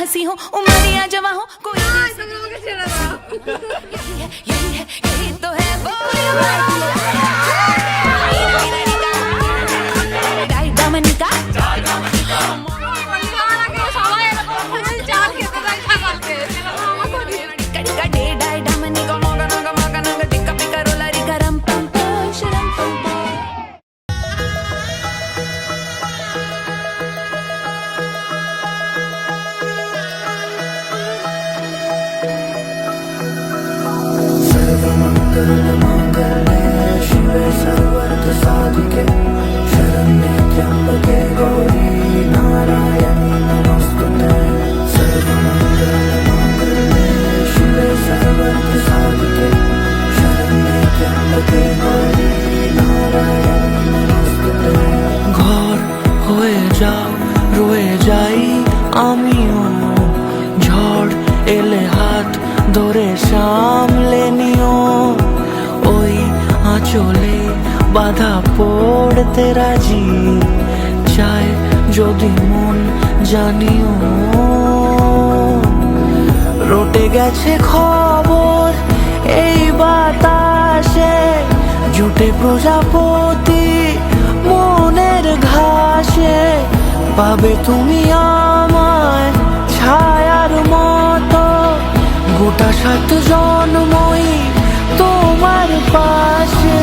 हंसी हो उमरिया जवा हो कोई यही तो है डोमिनिका मंगले शिवे सर्वर्थ साधिके शरण्ये त्र्यंबके गौरी नारायणी नमोस्तुते सर्वमंगले शिवे सर्वर्थ साधिके शरण्ये त्र्यंबके गौरी नारायणी नमोस्तुते ঘর হয়ে যাও রয়ে যাই আমিও ঝড় এলে হাত ধরে সামলে নিও ওই আঁচলে বাধা পড়তে রাজি চায় যদি মন জানিও রটে গেছে খবর এই বাতাসে জুটে প্রজাপতি মনের ঘাসে পাবে তুমি আমায় ছায়ার মতো গোটা 7 জন্মই তোমার পাশে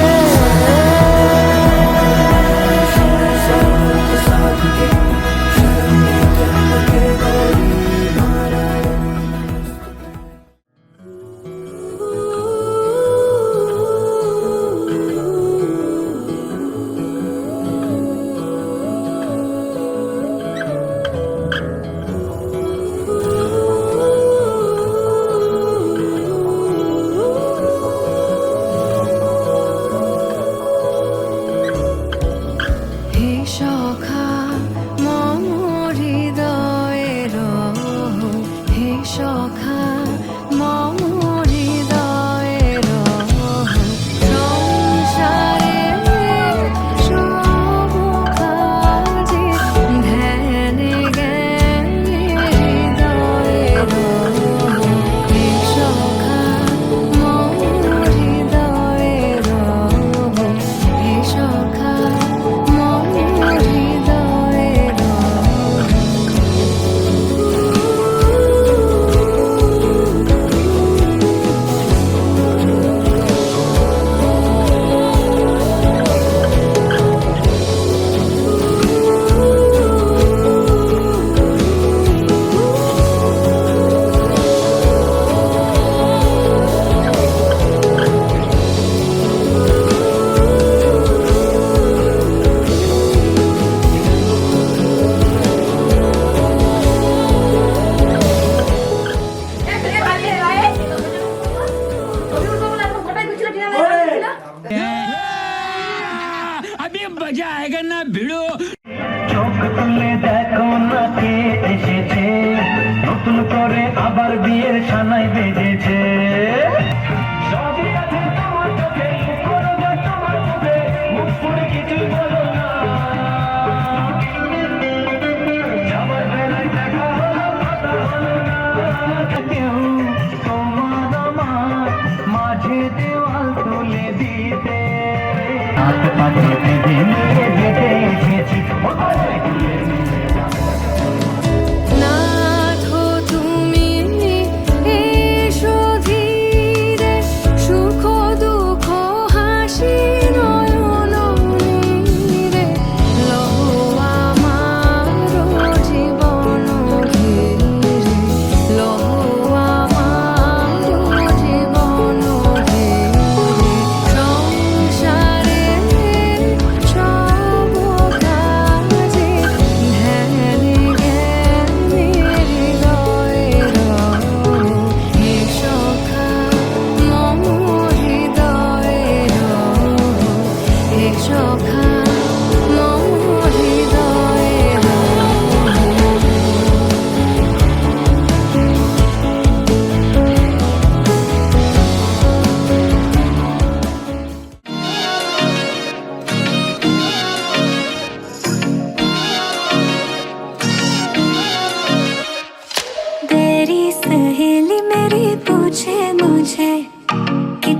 अभी मजा आएगा ना भिड़ो চোখ তুলে দেখো না কে এসেছে নতুন করে আবার বিয়ের সানাই বেজেছে সবই আছে তোমার চোখে করো যা তোমার চোখে মুখ ফুটে কিছুই বলো না যাবার বেলায় দেখা হলো কথা হলো না কেউ তোমার আমার মাঝে দেওয়াল তুলে দিতে হাত পাতে বেঁধে নিয়ে যেতে এসেছি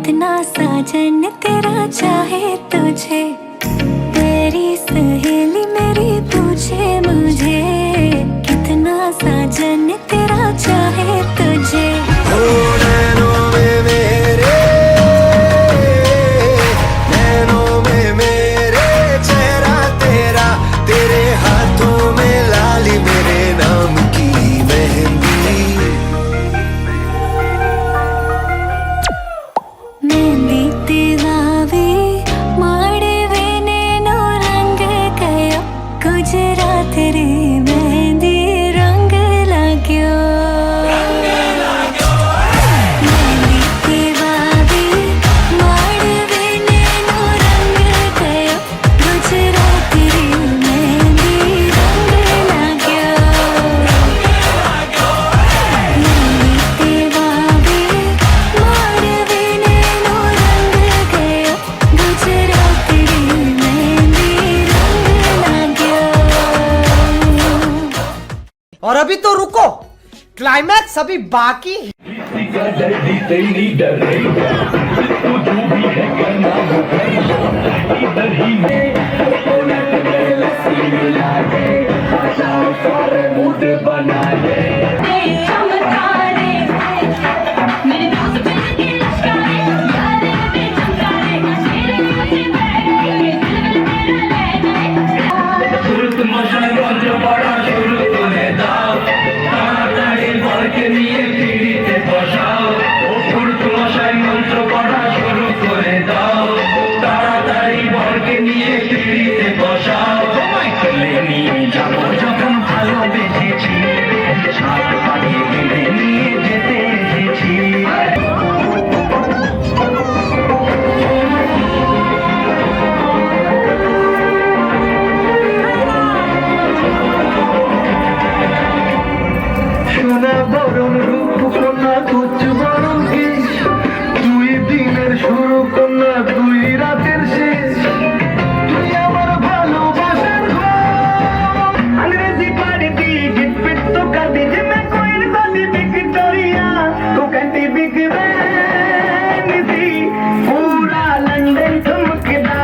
कितना साजन तेरा चाहे तुझे, तेरी सहेली मेरी पूछे मुझे, कितना साजन तेरा चाहे तुझे। ओ नैनों में मेरे, नैनों में मेरे चेहरा तेरा, तेरे हाथों में लाली मेरे नाम की मेहंदी। मेहंदी तेरावे माड़वे नैनो रंग गयो, गुजरात रे मेहंदी रंग लाग्यो। मेहंदी तेरावे माड़वे नैनो रंग गयो, गुजरात रे मेहंदी रंग लाग्यो। मेहंदी तेरावे माड़वे नैनो रंग गयो, गुजरात रे मेहंदी रंग लाग्यो। और अभी तो रुको, क्लाइमैक्स अभी बाकी है। का दर्दी तेरी डरेगा, तू जो भी है करना वो करना, इधर ही में कोनट में लस्सी मिला दे, बचाओ सारे मूड बना दे। सुरत मशाई मंच बड़ा शुरू করে দাও, তাড়াতাড়ি বরকে নিয়ে পিড়িতে বসাও। ও সুরত মশাই মন্ত্র পড়া শুরু করে দাও, তাড়াতাড়ি বরকে নিয়ে পিড়িতে বসাও। তোমায় কোলে নিয়ে যাবো যখন ভালোবেসেছি, সাত পাড়িয়ে বেঁধে নিয়ে যেতে এসেছি। সোনা বরণ রূপ কন্যা কুচ বরণ কেশ, তুই দিনের শুরু কন্যা তুই রাতের শেষ, তুই আমার ভালোবাসার ঘর। अंग्रेजी पढ़ती गिट पिट तो करती जे मैं कोई साथी विक्टोरिया तो कहती बिग बैंग दी, पूरा लंदन ठुमकदा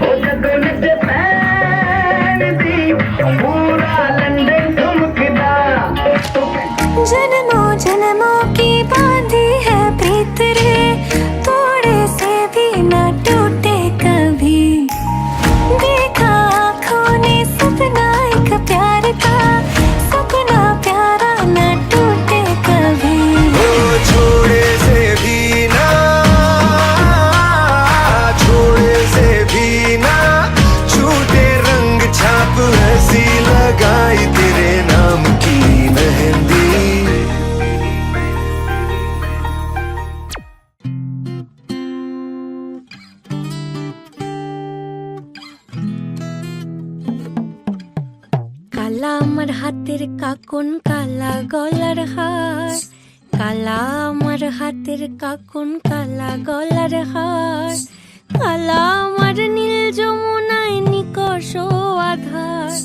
ओ जगो नचे पैन दी, पूरा लंदन ठुमकदा तो जन्मों जन्मों की बांधी है प्रीत रे, थोड़े से भी न टूटे कभी। देखा आँखों ने सपना एक प्यार का, सपना प्यारा न टूटे कभी। ओ छोड़े से भी ना, छोड़े से भी ना छूटे रंग छाप, ऐसी लगाई तेरे नाम की मेहंदी। কালা আমার হাতের কাকন, কালা গলার হার, কালা আমার হাতের কাকন, কালা গলার হার, কালা আমার নীল যমুনায় নিকষ আধার,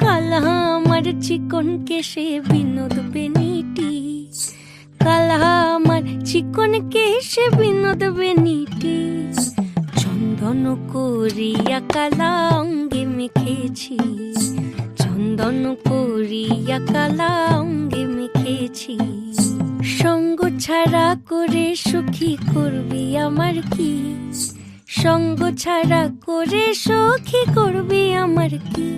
কালা আমার চিকন কেশে বিনোদ বেনিটি, কালা আমার চিকন কেশে বিনোদ বেনিটি, চন্দন করিয়া কালা অঙ্গে মেখেছি, চন্দন করিয়া কালা অঙ্গে মেখেছি। সঙ্গ ছাড়া করে সুখী করবি আমার কি, সঙ্গ ছাড়া করে সুখী করবি আমার কি।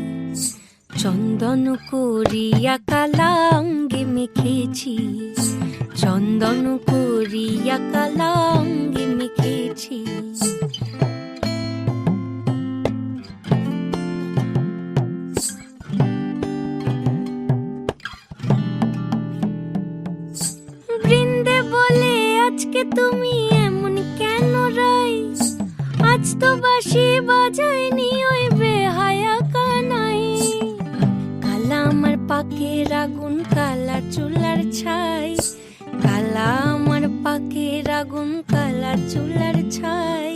চন্দন করিয়া কালা অঙ্গে মেখেছি, চন্দন করিয়া কালা অঙ্গে মেখেছি। বৃন্দে বলে আজকে তুমি এমন কেন রাই, আজ তো বাঁশি বাজায়নি ওই বেহায়া কানাই। কালা আমার পাকের আগুন, কালা চুলার ছাই, কালা আমার পাকের আগুন, কালা চুলার ছাই।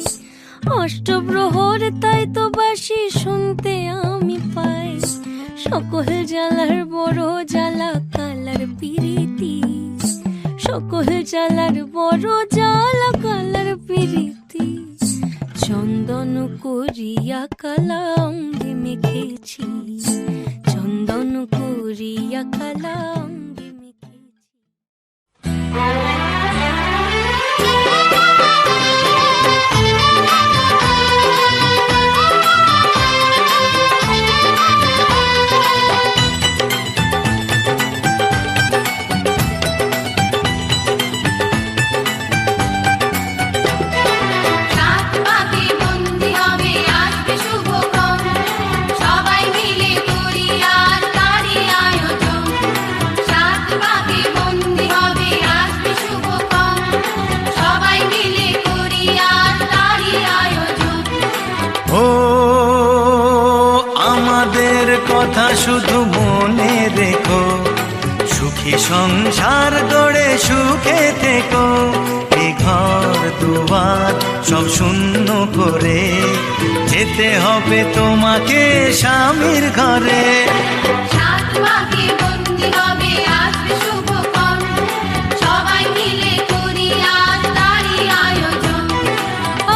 অষ্টপ্রহর তাই তো বাঁশি শুনতে আমি পাই, সকল জ্বালার বড় জ্বালা কালার পিরিতি, সকল জ্বালার বড় জ্বালা কালার পিরিতি। করিয়া কালা অঙ্গে মেখেছি, চন্দন করিয়া কালা অঙ্গে মেখেছি। রাত পাকে বন্দি হবে আসবে শুভক্ষণ, সবাই মিলে করি আজ তারই আয়োজন। রাত পাকে বন্দি হবে আসবে শুভক্ষণ, সবাই মিলে করি আজ তারই আয়োজন। ও আমাদের কথা শুধু মনে রেখো, সুখী সংসার গড়ে সুখে থেকো। এ ঘর দুয়ার সব শূন্য করে যেতে হবে তোমাকে স্বামীর ঘরে। রাত পাকে বন্দি হবে আসবে শুভক্ষণ, সবাই মিলে করি আজ তারই আয়োজন।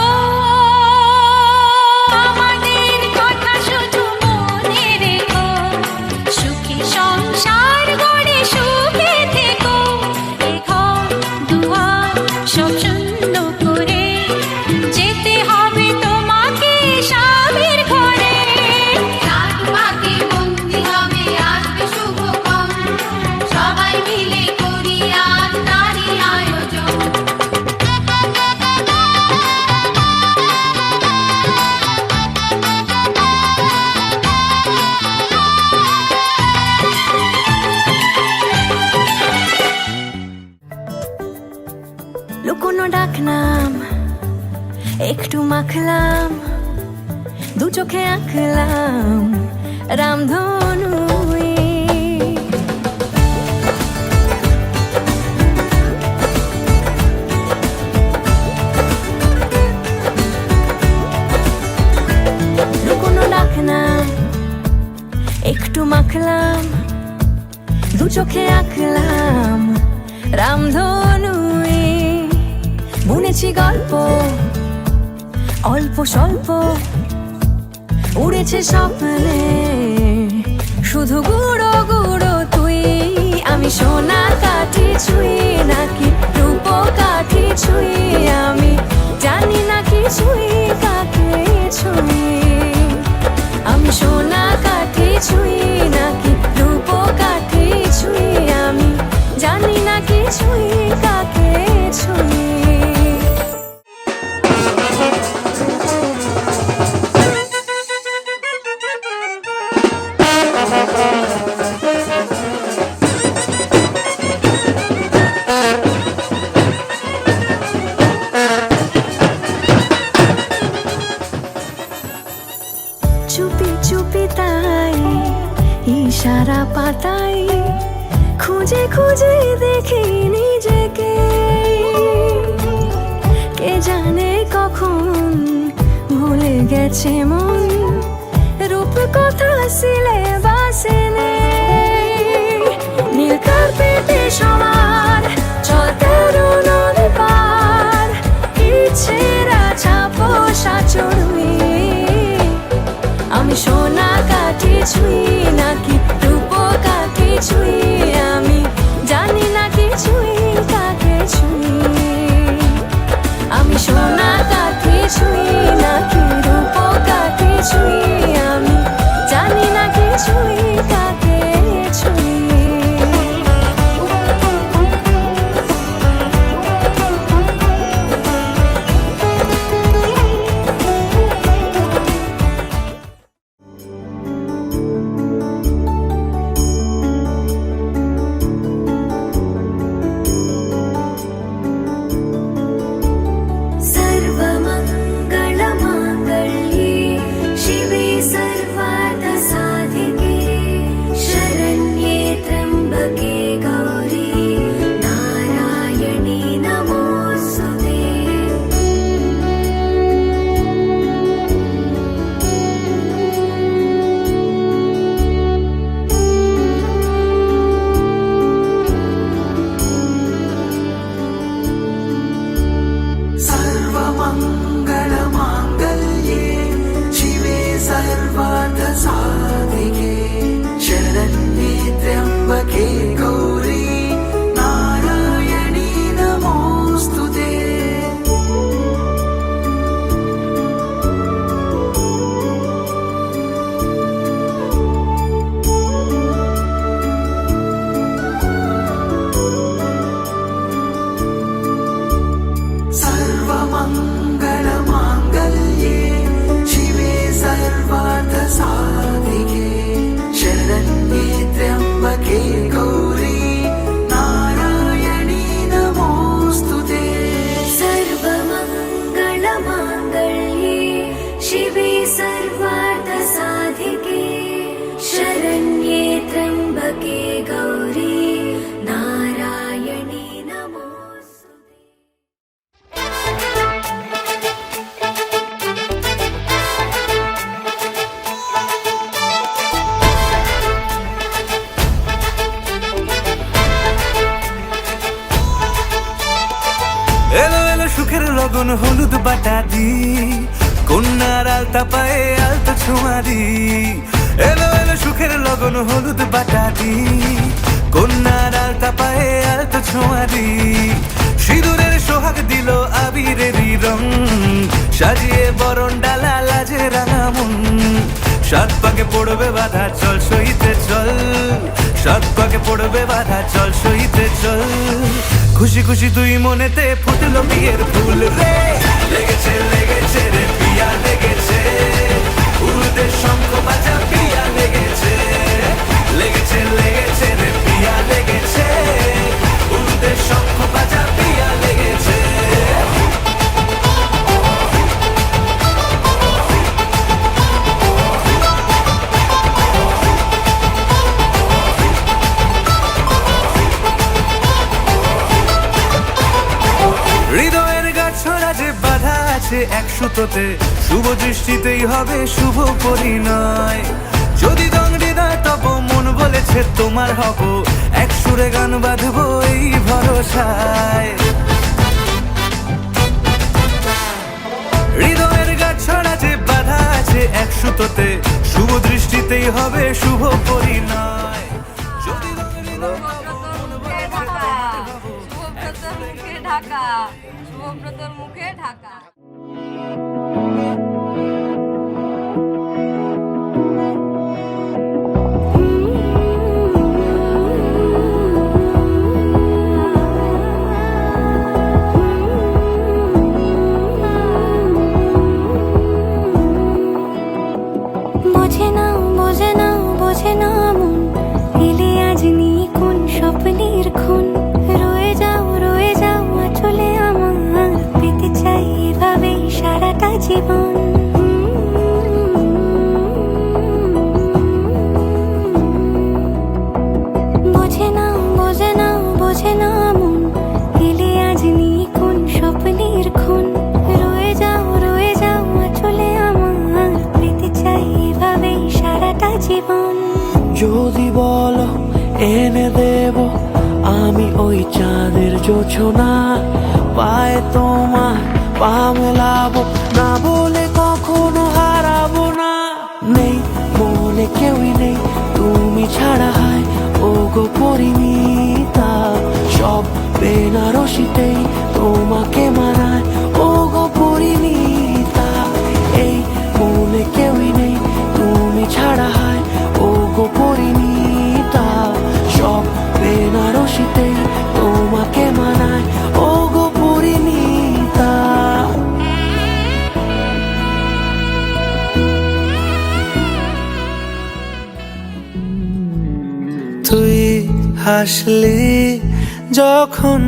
ও আমাদের কথা শুধু মনে রেখো, সুখী সংসার গড়ে সুখে থেকো। এ ঘর দুয়ার সব শূন্য করে যেতে হবে তোমাকে স্বামীর ঘরে। রাত পাকে বন্দি হবে আসবে শুভক্ষণ, সবাই মিলে করি আজ তারই আয়োজন। লুকোনো ডাকনাম একটু মাখলাম, দু চোখে আঁকলাম রামধনু। লুকোনো ডাকনাম একটু মাখলাম, দু চোখে আঁকলাম রামধনু। বুনেছি গল্প অল্প স্বল্প, উড়েছে স্বপ্নে শুধু গুঁড়ো গুঁড়ো তুই। আমি সোনা কাঠি ছুঁই নাকি রূপ কাঠি ছুঁই, আমি জানি না কিছুই কাকে ছুঁই। আমি সোনা কাঠি ছুঁই নাকি রূপ কাঠি ছুঁই, আমি জানি না কিছুই কাকে ছুঁই। চুপি চুপি তাই ইশারা পাতাই, খুঁজে খুঁজে দেখি নিজেকে। কে জানে কখন ভুলে গেছে মন, রূপ কথা সিলেবাসে নেই। নীল কার্পেটে সবার চল তেরো নদী পার, ইচ্ছেরা ছাপোষা চড়ুই। আমি সোনা কাঠি ছুঁই নাকি রূপ কাঠি ছুঁই, আমি জানি না কিছুই কাকে ছুঁই। আমি সোনা কাঠি ছুঁই নাকি রূপ কাঠি ছুঁই, আমি জানি না কিছুই কাকে ছুঁই। सर्वमङ्गल লগন হলুদ বাটা দি, কন্যার আলতা পায়ে আলতো ছোঁয়া দি। এলো এলো সুখের লগন হলুদ বাটা দি, কন্যার আলতা পায়ে আলতো ছোঁয়া দি। সিঁদুরের সোহাগ দিল আবিরেরই রং, সাজিয়ে বরণ ডালা লাজে রাঙা মন। সাত পাকে পড়বে বাধা চল সইতে চল, সাত পাকে পড়বে বাধা চল সইতে চল। খুশি খুশি দুই মনেতে ফুটলো বিয়ের ফুল রে, লেগেছে লেগেছে রে পিয়া লেগেছে, উরুদের শঙ্খ বাজা পিয়া লেগেছে, লেগেছে লেগেছে রে পিয়া লেগেছে, উরুদের শঙ্খ বাজা পিয়া লেগেছে। হৃদয়ের গাছড়া যে বাধা আছে এক সুতোতে, শুভ দৃষ্টিতেই হবে শুভ পরিণয়। যদি দংড়ি দেয় তব মন বলেছে তোমার হব, এক সুরে গান বাঁধবো এই ভরসায়। হৃদয়ের গাছড়া যে বাধা আছে এক সুতোতে, শুভ দৃষ্টিতেই হবে শুভ পরিণয়। যদি দংড়ি দেয় তব মন বলেছে তোমার হব, শুভব্রতর মুখে ঢাকা, শুভব্রতর মুখে ঢাকা। বোঝে না বোঝে না বোঝে না মন, এলে আজ নিয়ে কোন স্বপ্নের খুন। রয়ে যাও চলে আমার, পেতে চাই এভাবেই সারাটা জীবন। বোঝে না বোঝে না বোঝে না মন, এলে আজ নিয়ে কোন স্বপ্নের খুন। রয়ে যাও চলে আমার, পেতে চাই এভাবেই সারাটা জীবন। যদি বলো এনে দেব আমি ওই চাঁদের জোছনা, পায়ে তোমার পা মেলাবো, না বলে কখনো হারাবো না। নেই মনে কেউই নেই তুমি ছাড়া, হয় ও গো পরিমিতা। সব বেনারসিতেই তোমাকে মানায় ও গো পরিমিতা। এই মনে কেউই নেই তুমি ছাড়া, হয় ও গো পরিমিতা। সব বেনারসিতেই তোমাকে মানায় ও গো পরিমিতা। তুই হাসলি যখন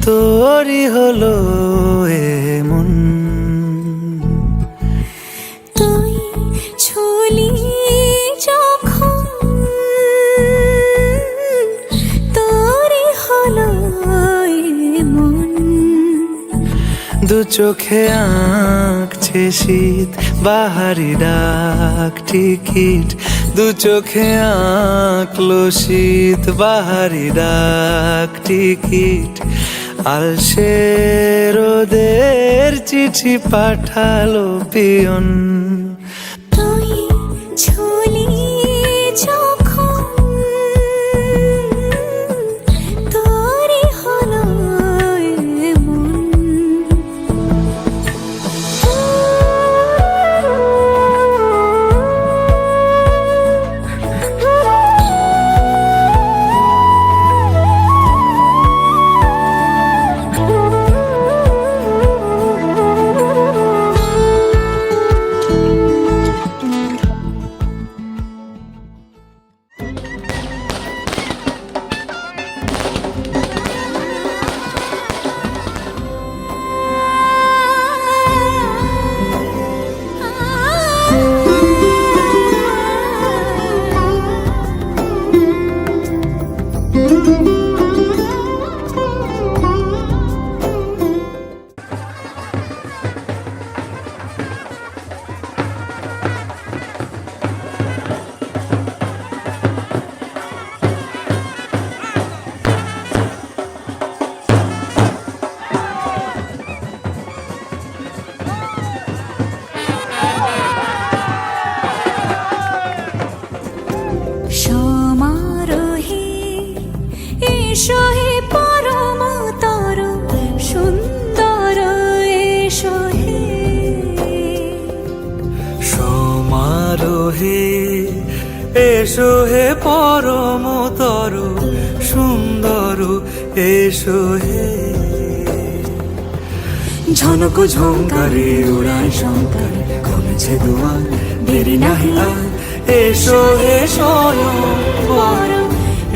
তোরই হলো এমন, তুই ছুলি যখন তোরই হলো মন। দু চোখে আঁকছে শীত বাহারি ডাক টিকিট, দু চোখে আঁকলো শীত বাহারি ডাক টিকিট। আলসে রোদের চিঠি পাঠালো পিয়ন, তুই ছুলি যখন তোরই হলো মন। এসো হে পরমতর সুন্দর এসো হে ঝনক ঝঙ্কারে উড়ায় শঙ্কারে কমেছে দুয়ার দেরি নাহি আর এসো হে স্বয়ং পরম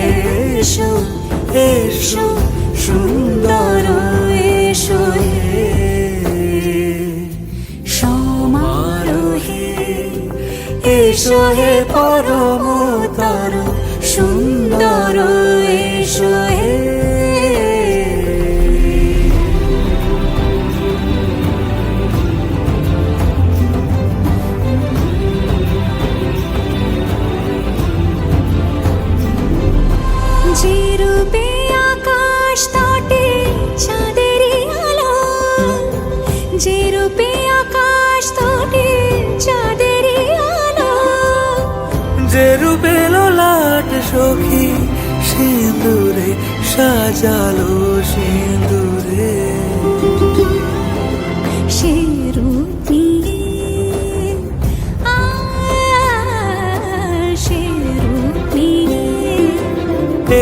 এসো এসো সুন্দর এসো হে সমারোহে এসো হে পরমতর সুন্দর এসো হে যে রূপে আকাশ তটে চাঁদেরই আলো, যে রূপে আকাশ তটে চাঁদেরই আলো, যে রূপে ললাট সখী সিঁদুরে সাজালো সিঁদুরে সে রূপ নিয়ে সে রূপ নিয়ে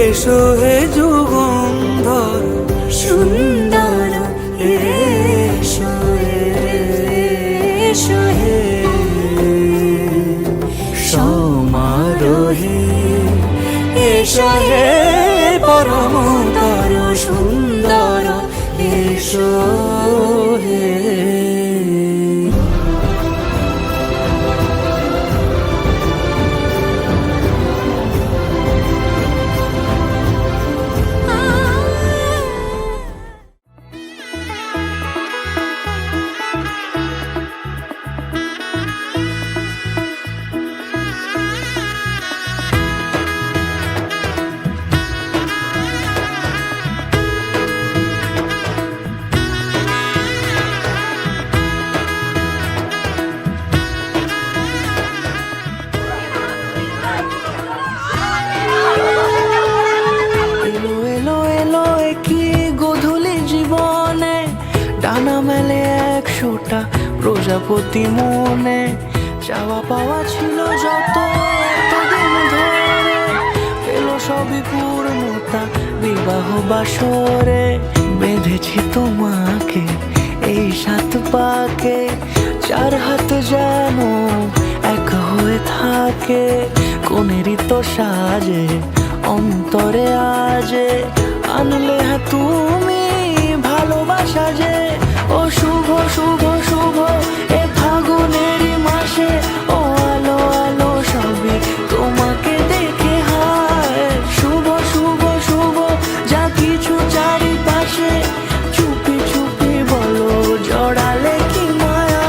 এসো হে যুগন্ধর সুন্দর এসো এসো হে সমারোহে এসো হে পরমতর সুন্দর এসো হে এলো এলো এলো কি গোধূলি জীবনে ডানা মেলে 100টা প্রজাপতি মনে চাওয়া পাওয়া ছিল যত এতদিন ধরে এলো সবই পূর্ণতা বিবাহ বাসরে বেঁধেছি তোমাকে এই 7 পাকে 4 হাত যেন এক হয়ে থাকে কোনেরই তো সাজে অন্তরে আজে আনলে তুমি ভালোবাসা যে ও শুভ শুভ শুভ এ ফাগুনেরই মাসে ও আলো আলো সবই তোমাকে দেখে হায় শুভ শুভ শুভ যা কিছু চারিপাশে চুপি চুপি বলো জড়ালে কি মায়া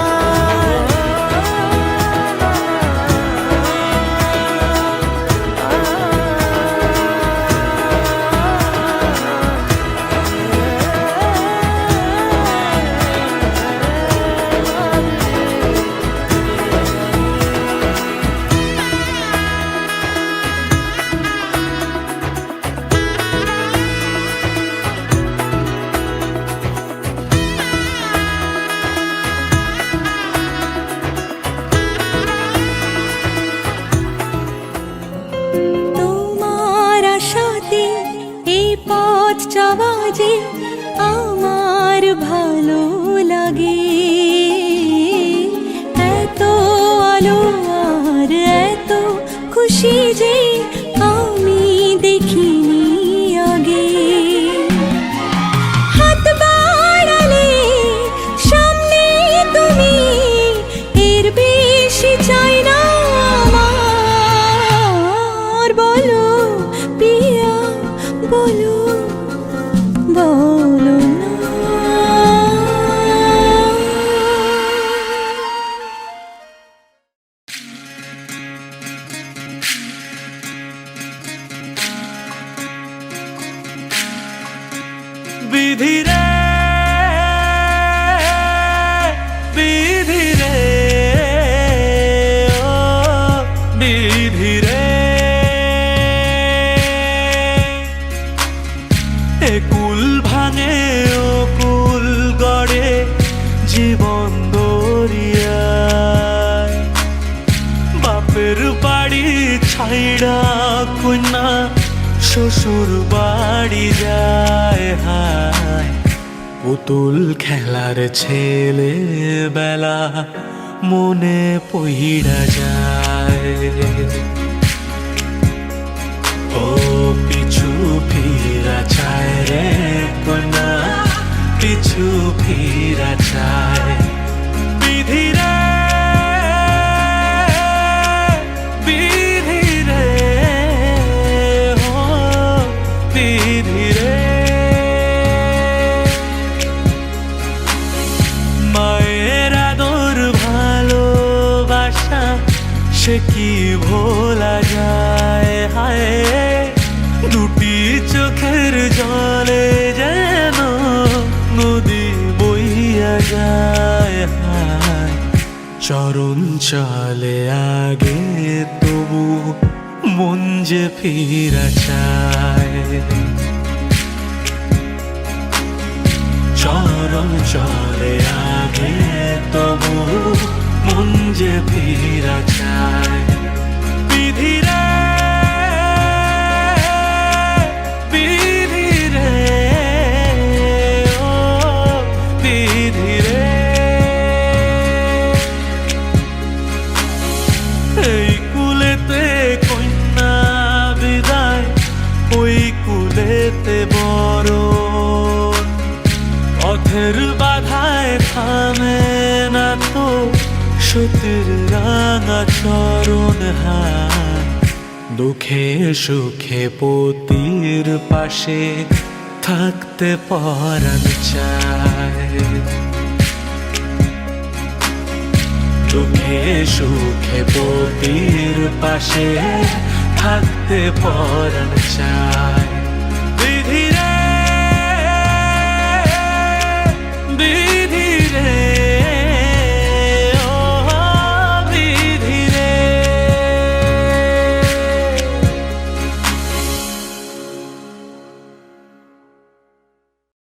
তোমার আশাতে এই পথ চলা যে আমার ভালো লাগে এত আলো আর এত খুশি যে আমি দেখিনি আগে হাত বাড়ালে সামনে তুমি এর বেশি চাই না আমার বলো পিয়া বলো বলো না পুতুল খেলার ছেলে বেলা মনে পইড়া যায়। ও পিছু ফিরা চায় রে কোনা, পিছু ফিরা চায়। বিধি রে, বিধি রে, ও বিধি রে। মায়ের আদর ভালোবাসা সে কি ভোলা যায়, হায় দুটি চোখের জলে যেন নদী বইয়া যায়, হায় চরণ চলে আগে তবু মন যে ফিরা চায়। চরণ চলে আগে তবু মন যে ফিরা চায়। বিধি রে, বিধি রে, ও বিধি রে। এই কুলেতে কন্যা বিদায়, ওই কুলেতে বড় পথের বাধায় থামে না তো সতীর রাঙা চরণ, হায় দুঃখে সুখে পতির পাশে থাকতে পরাণ চায়। দুঃখে সুখে পতির পাশে থাকতে পরাণ চায়।